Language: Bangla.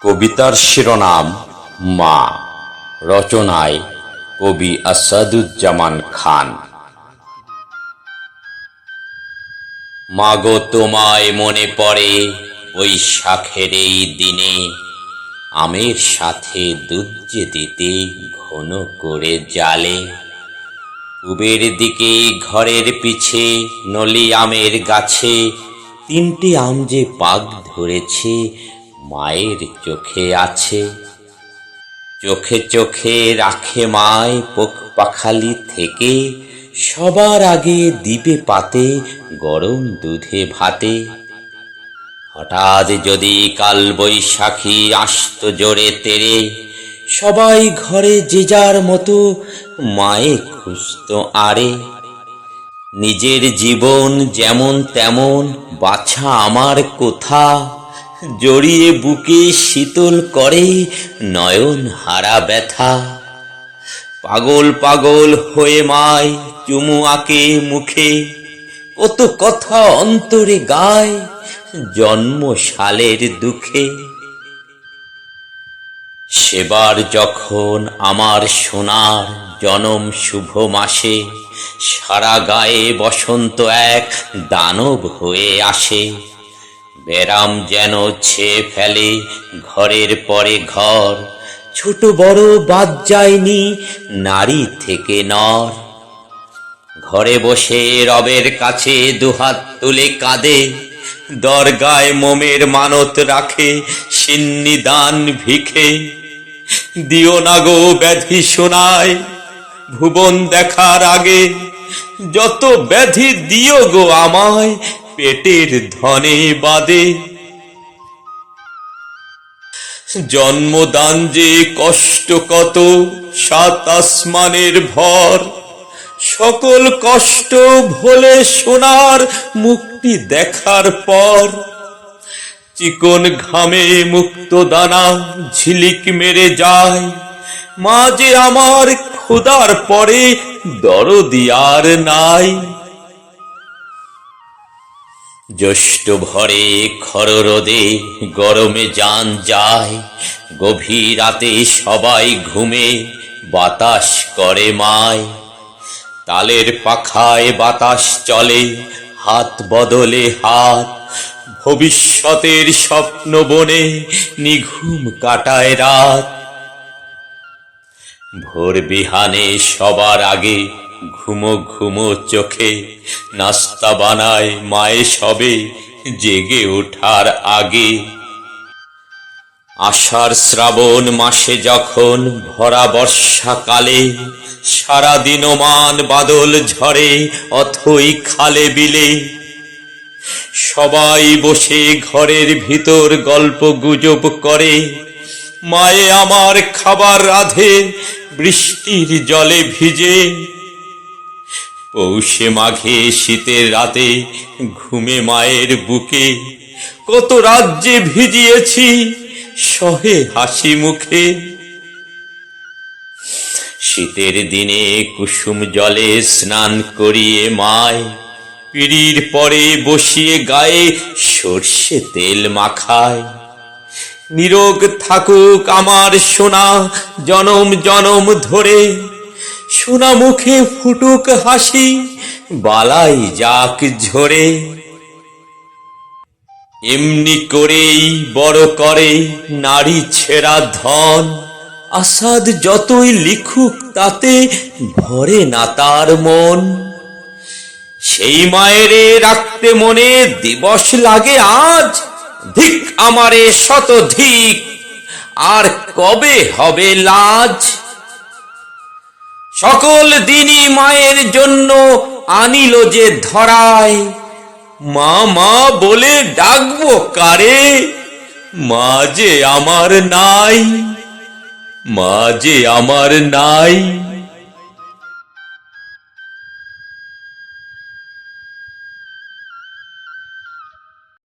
কবিতার শিরোনাম মা। রচনায় কবি আসাদুজ্জামান খান। মাগো তোমায় মনে পড়ে বৈশাখের এই দিনে, আমের সাথে দুধ যে দিতে ঘন করে জালে। পূবের দিকে ঘরের পিছে নলি আমের গাছে, তিনটি আম যে পাক ধরেছে মায়ের চোখে আছে। চোখে চোখে রাখে মায় পোক পাখালি থেকে, সবার আগে দিবে পাতে গরম দুধে ভাতে। হঠাৎ যদি কাল বৈশাখী আসত জোরে তেরে, সবাই ঘরে যে যার মতো মায়ে খুঁজত আরে। নিজের জীবন যেমন তেমন বাছা আমার কোথা, জড়িয়ে বুকে শীতল করে নয়ন হারা ব্যথা। পাগল পাগল হয়ে মায় চুমু আঁকে মুখে, কত কথা অন্তরে গায় জন্মশালের দুঃখে। সেবার যখন আমার সোনার জনম শুভ মাসে, সারা গায়ে বসন্ত এক দানব হয়ে আসে। ব্যারাম যেন ছেয়ে ফেলে ঘরের পরে ঘর, ছোট বড় বাদ যায়নি নারী থেকে নর। ঘরে বসে রবের কাছে দুহাত তুলে কাঁদে, দরগায় মোমের মানত রাখে সিন্নি দান ভিখে। দিও না গো ব্যাধি শোনায় ভুবন দেখার আগে, যত ব্যাধি দিও গো আমায় পেটের ধনে বাদে। জন্মদান যে কষ্ট কত সাত আসমানের ভর, সকল কষ্ট ভোলে সোনার মুক্তি দেখার পর। চিকন ঘামে মুক্ত দানা ঝিলিক মেরে যায়, মা যে আমার খোদার পরে দরদি আর নাই। জ্যৈষ্ঠ ভরে খর রোদে গরমে জান যায়, গভীর রাতে সবাই ঘুমে বাতাস করে মায়। তালের পাখায় বাতাস চলে হাত বদলে হাত, ভবিষ্যতের স্বপ্ন বনে নিঘুম কাটায় রাত। ভোর বিহানে সবার আগে ঘুমো ঘুমো চোখে, নাস্তা বানায় মায়ে সবে জেগে ওঠার আগে। আষাঢ় শ্রাবণ মাসে যখন ভরা বর্ষাকালে, সারাদিন মান বাদল ঝরে অথই খালে বিলে। সবাই বসে ঘরের ভিতর গল্প গুজব করে, মায়ে আমার খাবার রাধে বৃষ্টির জলে ভিজে। পৌষে মাঘে শীতের রাতে ঘুমে মায়ের বুকে, কত রাজ্যে ভিজিয়েছি সহে হাসি মুখে। শীতের দিনে কুসুম জলে স্নান করিয়ে মায়, পিড়ির পরে বসিয়ে গায়ে সর্ষে তেল মাখায়। নিরোগ থাকুক আমার সোনা জনম জনম ধরে, সোনা মুখে ফুটুক হাসি বালাই যাক ঝরে। এমনি করেই বড় করে নারী ছেঁড়া ধন, আসাদ যতই লিখুক তাতে ভরে না তার মন। সেই মায়েরে রাখতে মনে দিবস লাগে আজ, ধিক আমারে শত ধিক আর কবে হবে লাজ। সকল দিনই মায়ের জন্য আনিল যে ধরায়, মা মা বলে ডাকবো কারে, মা যে আমার নাই, মা যে আমার নাই।